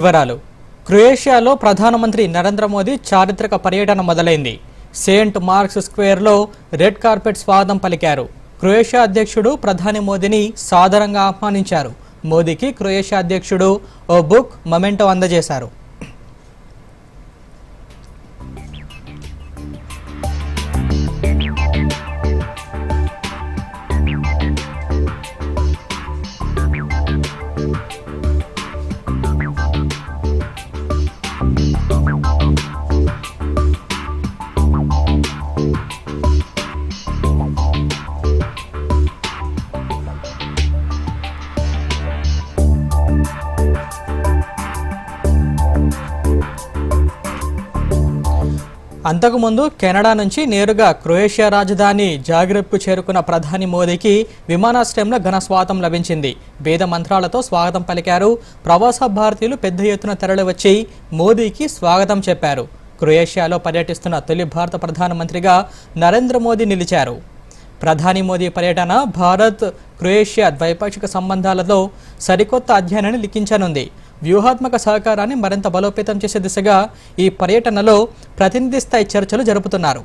వివరాలు క్రొయేషియాలో ప్రధానమంత్రి నరేంద్ర మోదీ చారిత్రక పర్యటన మొదలైంది. సెయింట్ మార్క్స్ స్క్వేర్లో రెడ్ కార్పెట్ స్వాగతం పలికారు. క్రొయేషియా అధ్యక్షుడు ప్రధాని మోదీని సాదరంగా ఆహ్వానించారు. మోదీకి క్రొయేషియా అధ్యక్షుడు ఓ బుక్ మొమెంటో అందజేశారు. అంతకుముందు కెనడా నుంచి నేరుగా క్రొయేషియా రాజధాని జాగ్రెబ్కు చేరుకున్న ప్రధాని మోదీకి విమానాశ్రయంలో ఘన స్వాగతం లభించింది. వేద మంత్రాలతో స్వాగతం పలికారు. ప్రవాస భారతీయులు పెద్ద ఎత్తున తరలివచ్చి మోదీకి స్వాగతం చెప్పారు. క్రొయేషియాలో పర్యటిస్తున్న తొలి భారత ప్రధానమంత్రిగా నరేంద్ర మోదీ నిలిచారు. ప్రధాని మోదీ పర్యటన భారత్ క్రొయేషియా ద్వైపాక్షిక సంబంధాలలో సరికొత్త అధ్యాయాన్ని లిఖించనుంది. వ్యూహాత్మక సహకారాన్ని మరింత బలోపేతం చేసే దిశగా ఈ పర్యటనలో ప్రతినిధి స్థాయి చర్చలు జరుపుతున్నారు.